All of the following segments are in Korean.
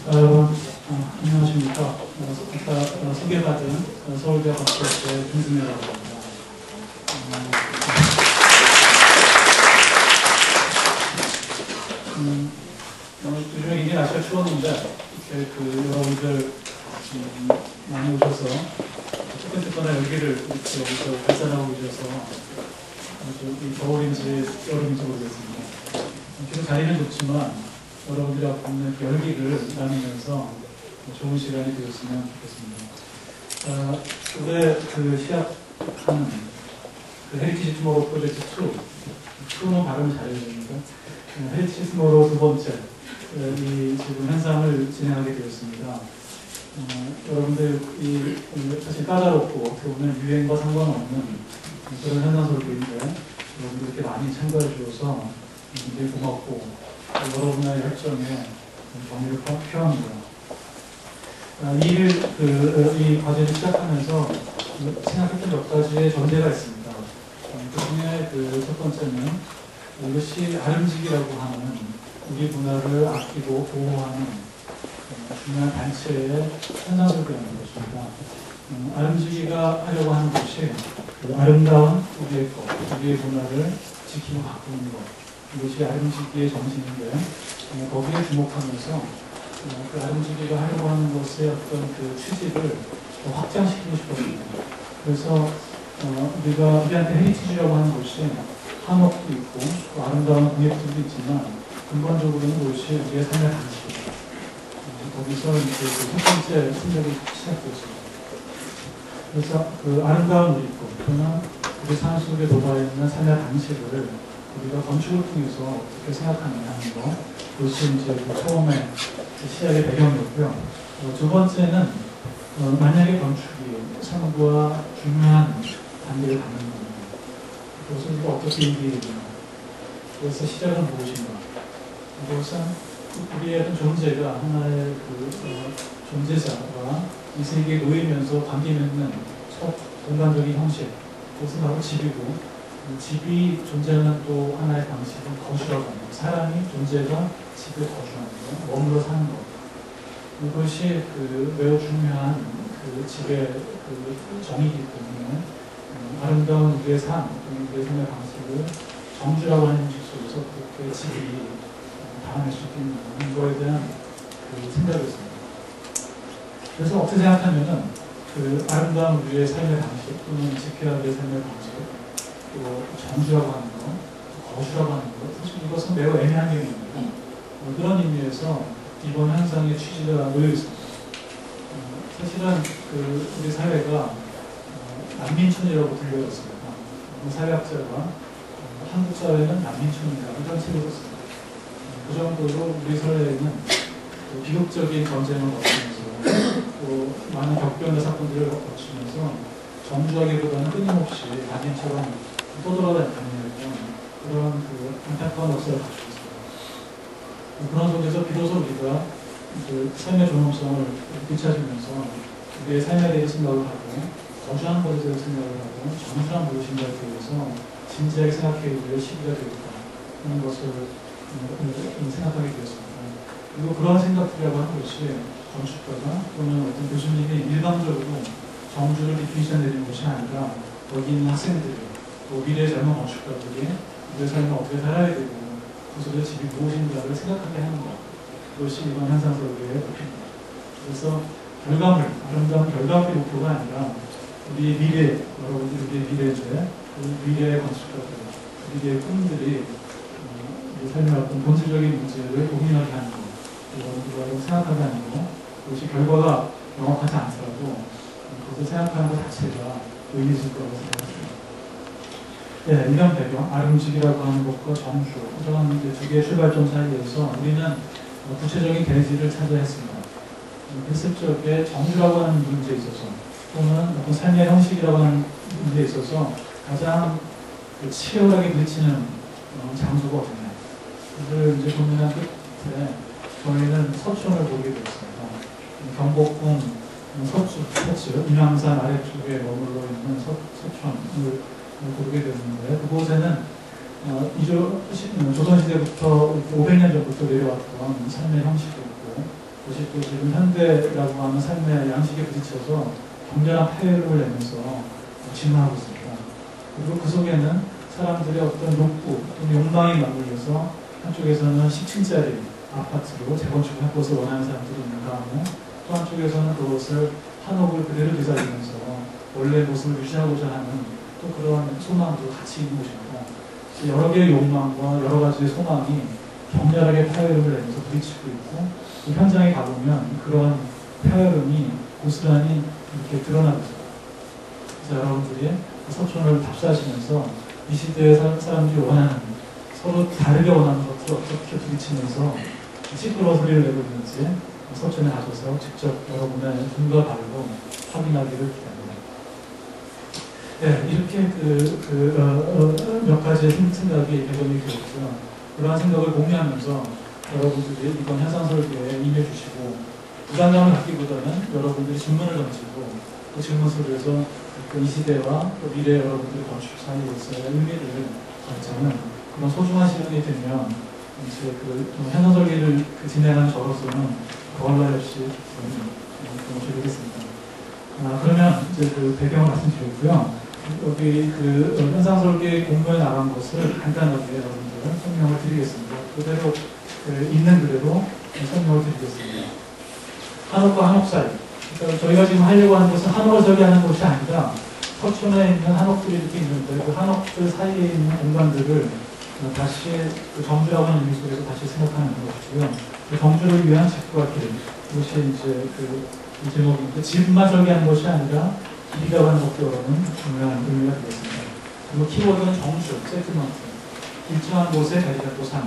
안녕하십니까. 아까 소개받은 서울대학 법학과의 김승현이라고 합니다. 요즘에 굉장히 날씨가 추웠는데, 여러분들 많이 오셔서 뜨끈뜨끈한 열기를 이렇게 여기서 발산하고 계셔서 아주 겨울인지 여름인지 모르겠습니다. 지금 자리는 좋지만 여러분들이 갖고 있는 열기를 나누면서 좋은 시간이 되었으면 좋겠습니다. 올해 시작하는 헤리티지 투모로우 프로젝트 2는 발음을 잘해야 됩니다. 헤리티지 투모로우 두 번째 이 지금 현상을 진행하게 되었습니다. 여러분들 사실 까다롭고 어떻게 보면 유행과 상관없는 그런 현상 설계인데 여러분들 이렇게 많이 참가해 주셔서 굉장히 고맙고 여러분의 혈정에 정의를 표합니다. 이 과제를 시작하면서 생각했던 몇 가지의 전제가 있습니다. 그 중에 첫 번째는 이것이 아름지기라고 하는 우리 문화를 아끼고 보호하는 중요한 단체의 현상설계라는 것입니다. 아름지기가 하려고 하는 것이 아름다운 우리의 것, 우리의 문화를 지키고 가꾸는 것, 이것이 아름지기의 정신인데 거기에 주목하면서 그 아름지기가 하려고 하는 것의 어떤 취지를 더 확장시키고 싶었습니다. 그래서 우리한테 헤리티지라고 하는 것이 한옥도 있고 또 아름다운 공예품도 있지만 근본적으로는 그것이 우리의 삶의 방식입니다. 거기서 이제 첫 번째 생각이 시작되었습니다. 그래서 아름다운 우리 것 또는 우리 삶 속에 녹아있는 삶의 방식을 우리가 건축을 통해서 어떻게 생각하느냐 하는 거, 그것이 이제 처음에 시작의 배경이었고요. 두 번째는 만약에 건축이 삶과 중요한 관계를 갖는 겁니다. 그것을 우리가 어떻게 인지해야 그것의 시작은 무엇인가? 그것은 우리의 어떤 존재가 하나의 존재자와 이 세계에 놓이면서 관계 맺는 첫 공간적인 형식, 그것은 바로 집이고 집이 존재하는 또 하나의 방식은 거주라고 합니다. 사람이 존재가 집에 거주하는 것, 머물러 사는 것. 이것이 매우 중요한 집의 정의이기 때문에 아름다운 우리의 삶, 우리의 삶의 방식을 정주라고 하는 형식 속에서 그렇게 집이 담아낼 수 있는 거에 대한 생각이었습니다. 그래서 어떻게 생각하면은 아름다운 우리의 삶의 방식 또는 지켜야 될 삶의 방식 또 정주라고 하는 것, 거주라고 하는 것, 사실 이것은 매우 애매한 개념입니다. 그런 의미에서 이번 현상의 취지가 놓여 있습니다. 사실은 우리 사회가 난민촌이라고 불려졌습니다. 사회학자가 한국 사회는 난민촌이다 이런 책을 썼습니다. 그 정도로 우리 사회에는 비극적인 전쟁을 거치면서 또 많은 격변의 사건들을 거치면서 정주하기보다는 끊임없이 난민처럼 떠돌아다니는 그런 안타까운 역사를 가지고 있습니다. 그런 속에서 비로소 우리가 삶의 존엄성을 되찾으면서 우리의 삶에 대해 생각을 하고 거주하는 것에 대해서 생각을 하고 정주란 무엇인가에 대해서 진지하게 생각해야 될 시기가 되겠다 하는 것을 생각하게 되었습니다. 그리고 그런 생각들이라고 하는 것이 건축가가 또는 어떤 교수님이 일방적으로 정주를 디피니션 내리는 것이 아니라 거기 있는 학생들이 또 미래의 젊은 건축가들이 우리의 삶을 어떻게 살아야 되고 그 속에서 집이 무엇인가를 생각하게 하는 것, 그것이 이번 현상설계의 목표입니다. 그래서 아름다운 결과물의 목표가 아니라 우리의 미래, 여러분들 우리의 미래인데 그 미래의 건축가들, 미래의 꿈들이 우리 삶의 어떤 본질적인 문제를 고민하게 하는 것, 여러분들과 생각하게 하는 것, 그것이 결과가 명확하지 않더라도 그것을 생각하는 것 자체가 의미 있을 거라고 생각합니다. 네, 이런 배경, 아름지기라고 하는 것과 정주, 이런 두 개의 출발점 사이에서 우리는 구체적인 대지를 찾아야 했습니다. 했을 적에 정주라고 하는 문제에 있어서 또는 어떤 삶의 형식이라고 하는 문제에 있어서 가장 치열하게 부딪히는 장소가 어디냐. 그걸 이제 고민한 끝에 저희는 서촌을 보게 되었습니다. 경복궁 서쪽, 인왕산 아래쪽에 머물러 있는 서촌을 보게 되었는데 그곳에는 조선시대부터 500년 전부터 내려왔던 삶의 형식이 있고 그것이 것이 또 지금 현대라고 하는 삶의 양식에 부딪혀서 격렬한 파열음을 내면서 진화하고 있습니다. 그리고 그 속에는 사람들의 어떤 욕구 또는 욕망이 맞물려서 한쪽에서는 10층짜리 아파트로 재건축을 할 것을 원하는 사람들이 있는가 하면 또 한쪽에서는 그것을 한옥을 그대로 되살리면서 원래 모습을 유지하고자 하는 또 그런 소망도 같이 있는 곳입니다. 여러 개의 욕망과 여러 가지의 소망이 격렬하게 파열음을 내면서 부딪히고 있고 그 현장에 가보면 그런 파열음이 고스란히 이렇게 드러나고 있습니다. 그래서 여러분들이 서촌을 답사하시면서 이 시대의 사람들이 원하는 서로 다르게 원하는 것들을 어떻게 부딪히면서 시끄러운 소리를 내고 있는지 서촌에 가셔서 직접 여러분의 눈과 발로 확인하기를 기대합니다. 네, 이렇게 몇 가지의 생각이 개정이 되었고요. 그러한 생각을 공유하면서 여러분들이 이번 현상 설계에 임해주시고 부담감을 갖기보다는 여러분들이 질문을 던지고 그 질문 속에서 이 시대와 또 미래 여러분들의 건축 사이에서의 의미를 가르치는 그런 소중한 시간이 되면 이제 현상 설계를 진행하는 저로서는 더할 나위 없이 드리겠습니다. 그러면 이제 배경을 말씀드렸고요. 여기 현상 설계 공부에 나간 것을 간단하게 여러분들 설명을 드리겠습니다. 그대로 있는 그대로 설명을 드리겠습니다. 한옥과 한옥 사이. 그러니까 저희가 지금 하려고 하는 것은 한옥을 설계하는 것이 아니라 서촌에 있는 한옥들이 이렇게 있는데 그 한옥들 사이에 있는 공간들을 다시 정주라고 하는 의미 속에서 다시 생각하는 것이고요. 정주를 위한 집과 길. 이것이 이제 이 제목인데 집만 설계하는 것이 아니라 길이라고 하는 것들은 중요한 의미가 되겠습니다. 그리고 키워드는 정주, 세트먼트. 일정한 곳에 자리가 또 사는.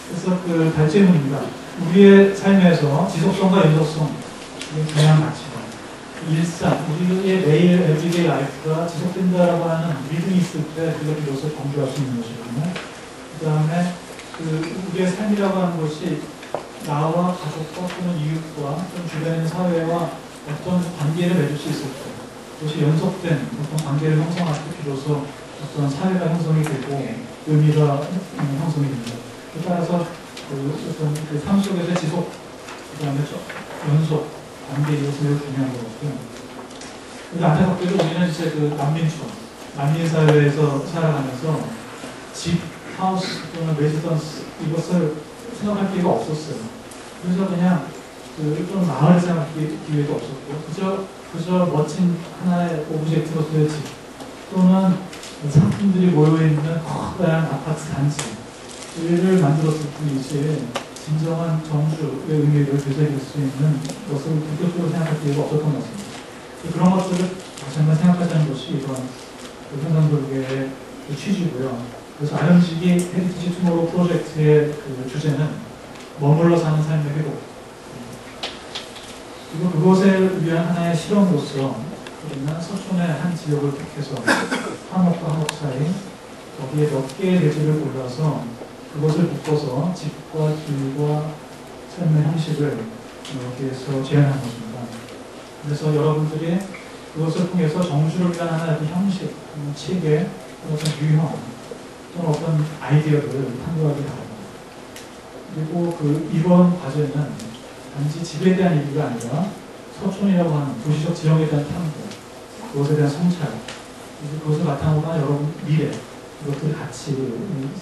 그래서 발제문입니다. 우리의 삶에서 지속성과 연속성, 중요한 가치다. 일상, 우리의 매일 에브리데이 라이프가 지속된다라고 하는 믿음이 있을 때 그걸 비로소 정주할 수 있는 것이거든요. 그 다음에 우리의 삶이라고 하는 것이 나와 가족과 또는 이웃과 또는 주변에 있는 사회와 어떤 관계를 맺을 수 있을 때 그것이 연속된 어떤 관계를 형성할 때 비로소 어떤 사회가 형성이 되고 의미가 형성이 됩니다. 따라서 어떤 삶 속에서의 지속, 그 다음에 연속, 관계 이것이 매우 중요한 것 같고요. 그 안타깝게도 우리는 이제 난민사회에서 살아가면서 집, 하우스 또는 레지던스 이것을 생각할 기회가 없었어요. 그래서 그냥 좀 마을을 생각할 기회가 없었고 그저 멋진 하나의 오브젝트로서의 집 또는 상품들이 모여있는 커다란 아파트 단지를 만들었을 뿐이지 진정한 정주의 의미를 되새길 수 있는 것을 본격적으로 생각할 기회가 없었던 것 같습니다. 그런 것들을 다시 한번 생각하자는 것이 이번 현상설계의 취지고요. 그래서 아현식이 헤리티지 투모로우 프로젝트의 주제는 머물러 사는 삶의 회복. 그리고 그것을 위한 하나의 실험으로서 우리는 서촌의 한 지역을 택해서 한옥과 한옥 사이 거기에 몇 개의 대지를 골라서 그것을 묶어서 집과 길과 삶의 형식을 여기에서 제안한 것입니다. 그래서 여러분들이 그것을 통해서 정주를 위한 하나의 형식, 체계, 어떤 유형, 또는 어떤 아이디어를 탐구하게 합니다. 그리고 이번 과제는 단지 집에 대한 얘기가 아니라 서촌이라고 하는 도시적 지형에 대한 탐구, 그것에 대한 성찰, 그것을 바탕으로 한 여러분 미래, 이것들이 같이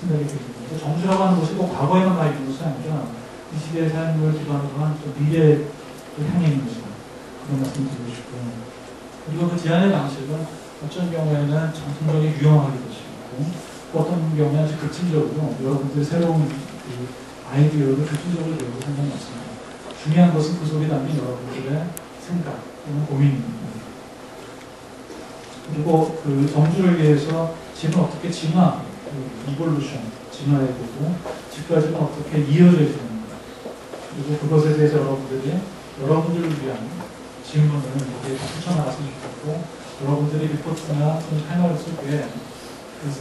생각이 됩니다. 정주라고 하는 것이 꼭 과거에만 가 있는 것이 아니라 이 시대의 삶을 기반으로 한 미래를 향해 있는 것이다. 그런 말씀 드리고 싶고요. 그리고 그 제안의 방식은 어떤 경우에는 정통적인 유용하게 되시고 어떤 경우에는 아주 급진적으로 여러분들의 새로운 아이디어를 급진적으로 내고 상관이 없습니다. 중요한 것은 그 속에 담긴 여러분들의 생각 또는 고민입니다. 그리고 정주를 위해서 집은 어떻게 이볼루션, 진화해보고 집까지는 어떻게 이어져야 되는가. 그리고 그것에 대해서 여러분들을 위한 질문을 여기에 붙여나갔으면 좋겠고 여러분들이 리포트나 패널을 쓸 때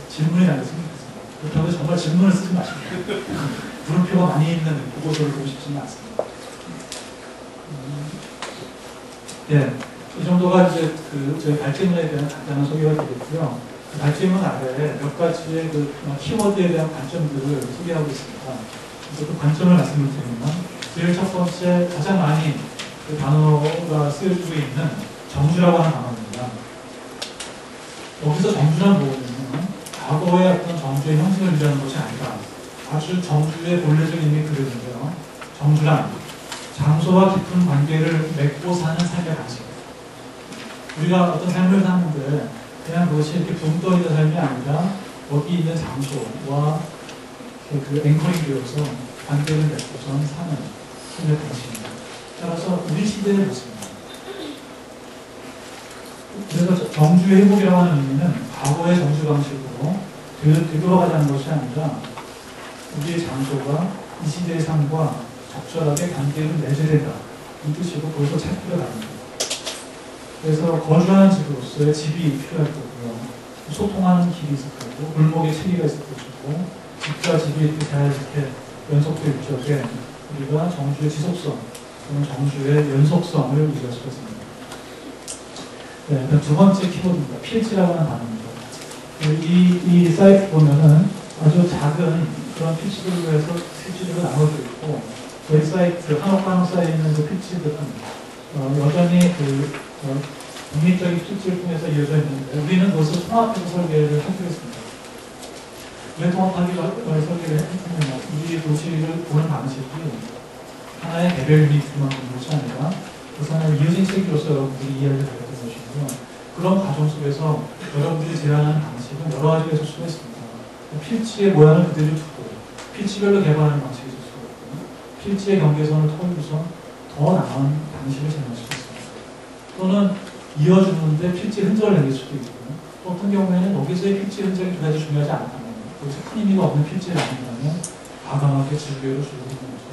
질문이 나왔으면 좋겠습니다. 그렇다고 정말 질문을 쓰지 마십니다. 물음표가 많이 있는 보고서를 보고 싶지는 않습니다. 네, 이 정도가 이제 저희 발제문에 대한 간단한 소개가 되겠고요. 그 발제문 아래에 몇 가지의 키워드에 대한 관점들을 소개하고 있습니다. 그래서 그 관점을 말씀을 드리면 제일 첫 번째 가장 많이 그 단어가 쓰여지고 있는 정주라고 하는 단어입니다. 여기서 정주란 무엇이냐면 과거의 어떤 정주의 형식을 유지하는 것이 아니라 아주 정주의 본래적인 의미 그려진데요. 정주란 장소와 깊은 관계를 맺고 사는 삶의 방식. 우리가 어떤 삶을 사는데 그냥 그것이 이렇게 붕 떠있는 삶이 아니라 거기 있는 장소와 그 앵커링 되어서 관계를 맺고선 사는 삶의 방식입니다. 따라서 우리 시대의 모습입니다. 그래서 정주의 회복이라고 하는 의미는 과거의 정주 방식으로 되돌아가자는 것이 아니라 우리의 장소가 이 시대의 삶과 적절하게 관계를 맺어야 된다. 이 뜻이고 그것을 찾기가 다릅니다. 그래서 거주하는 집으로서의 집이 필요할 거고요. 소통하는 길이 있을 거고 골목에 체계가 있을 것이고 집과 집이 이렇게 잘 이렇게 연속도 일적에 우리가 정주의 지속성 또는 정주의 연속성을 유지할 수가 있습니다. 네, 그럼 두 번째 키워드입니다. 필지라고 하는 단어입니다. 이 사이트 보면은 아주 작은 그런 필지들로 해서 필지들로 나눠져 있고 저희 사이트 한옥과 한옥 사이에 있는 그 필지들은 여전히 독립적인 필지를 통해서 이어져 있는데 우리는 그것을 통합해서 설계를 하기로 했습니다. 왜 통합하기로 설계를 했느냐? 우리 도시를 보는 방식이 하나의 개별 유닛만 보는 것이 아니라 그 하나의 이어진 체계로서 여러분들이 이해를 되었던 것이고요. 그런 과정 속에서 여러분들이 제안하는 방식은 여러 가지가 있을 수가 있습니다. 필지의 모양을 그대로 두고 필지별로 개발하는 방식이 있을 수가 있고 필지의 경계선을 통해서 더 나은 방식을 제안할 수가 있습니다. 또는 이어주는데 필지 흔적을 남길 수도 있고 어떤 경우에는 여기서의 필지 흔적이 그다지 중요하지 않다면 여기서 큰 의미가 없는 필지를 남긴다면 과감하게 즐겨로 줄이고 있는 거죠.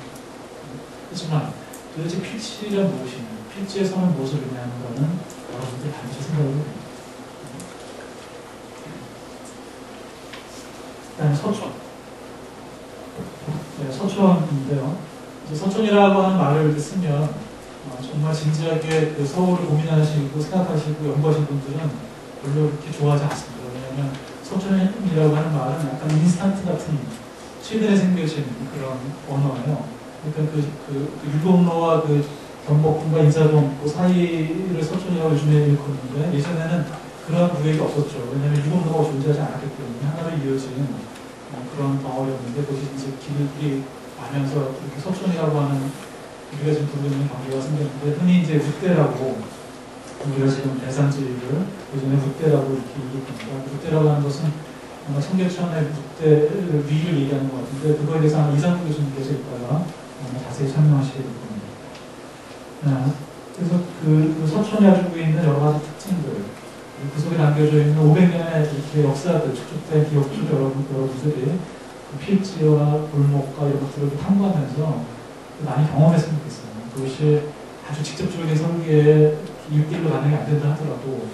하지만 도대체 필지란 무엇이냐 필지의 선은 무엇을 의미하는가는 여러분들이 반드시 생각을 해야 됩니다. 그다음에 서촌. 네, 서촌인데요. 서촌이라고 하는 말을 쓰면 정말 진지하게 그 서울을 고민하시고 생각하시고 연구하신 분들은 별로 그렇게 좋아하지 않습니다. 왜냐하면 서촌이라고 하는 말은 약간 인스턴트 같은 최근에 생겨진 그런 언어예요. 그러니까 그 율곡로와 그 경복궁과 인사동 그 사이를 서촌이라고 요즘에 일컫는데 예전에는 그런 구획이 없었죠. 왜냐하면 율곡로가 존재하지 않았기 때문에 하나로 이어진 그런 덩어리였는데 그것이 이제 길이 가면서 이렇게 서촌이라고 하는 우리가 지금 부르고 있는 관계가 생겼는데 흔히 이제 묵대라고 우리가 지금 대산지를 예전에 묵대라고 이렇게 얘기합니다. 묵대라고 하는 것은 아마 청계천의 묵대 위를 얘기하는 것 같은데 그거에 대해서 아마 이상국 교수님께서 이따가 자세히 설명하시게 될 겁니다. 그래서 그 서촌이 가지고 있는 여러 가지 특징들 그 속에 남겨져 있는 500년의 이렇게 역사들 축적된 기억들 여러분들이 그 필지와 골목과 이런 것들을 탐구하면서 많이 경험했으면 좋겠어요. 그것이 아주 직접적인 설계에 일대일로 가능이 안 된다 하더라도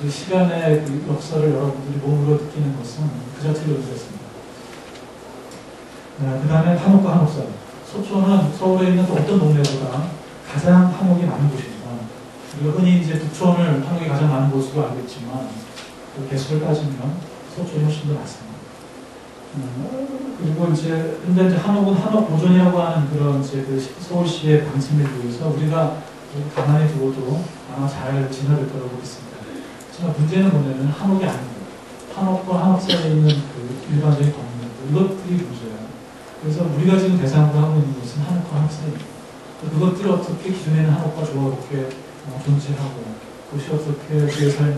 그 시간의 그 역사를 여러분들이 몸으로 느끼는 것은 그 자체로 의미했습니다. 그 다음에 한옥과 한옥사이. 서촌은 서울에 있는 어떤 동네보다 가장 한옥이 많은 곳입니다. 우리가 흔히 이제 북촌을 한옥이 가장 많은 곳으로 알겠지만 그 개수를 따지면 서촌이 훨씬 더 많습니다. 그리고 이제 근데 이제 한옥은 한옥 보존이라고 하는 그런 이제 그 서울시의 방침에 의해서 우리가 가만히 두어도 아마 잘 진화될 거라고 보겠습니다. 하지만 문제는 뭐냐면 한옥이 아니고 한옥과 한옥 사이에 있는 그 일반적인 건물들 이것들이 문제예요. 그래서 우리가 지금 대상으로 하고 있는 것은 한옥과 한옥 사이입니다. 그것들이 어떻게 기존에는 한옥과 조화롭게 존재하고 그것이 어떻게 우리의 삶을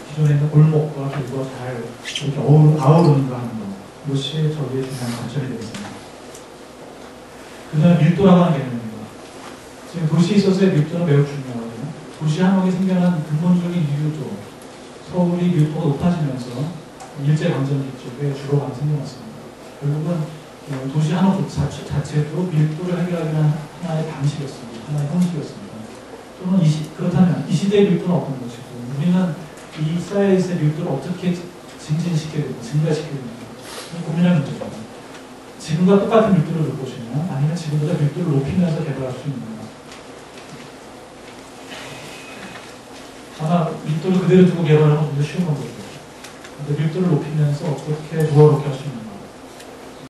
기존에 있는 골목과 길과 잘 이렇게 아우르는가 하는 것. 이것이 저희의 중요한 관점이 되겠습니다. 그 다음에 밀도라고 하는 개념입니다. 지금 도시에 있어서의 밀도는 매우 중요하거든요. 도시 한옥이 생겨난 근본적인 이유도 서울이 밀도가 높아지면서 일제강점기 쪽에 주로 많이 생겨났습니다. 결국은 도시 한옥 자체도 밀도를 해결하기 위한 하나의 방식이었습니다. 하나의 형식이었습니다. 또는 그렇다면 이 시대의 밀도는 어떤 것이고 우리는 이 사회에서의 밀도를 어떻게 증진시켜야 되고 증가시켜야 되는가 고민할 문제입니다. 지금과 똑같은 밀도를 놓을 것이냐 아니면 지금보다 밀도를 높이면서 개발할 수 있는가. 아마 밀도를 그대로 두고 개발하는 건 좀 더 쉬운 방법이죠. 근데 밀도를 높이면서 어떻게 조화롭게 할 수 있는가.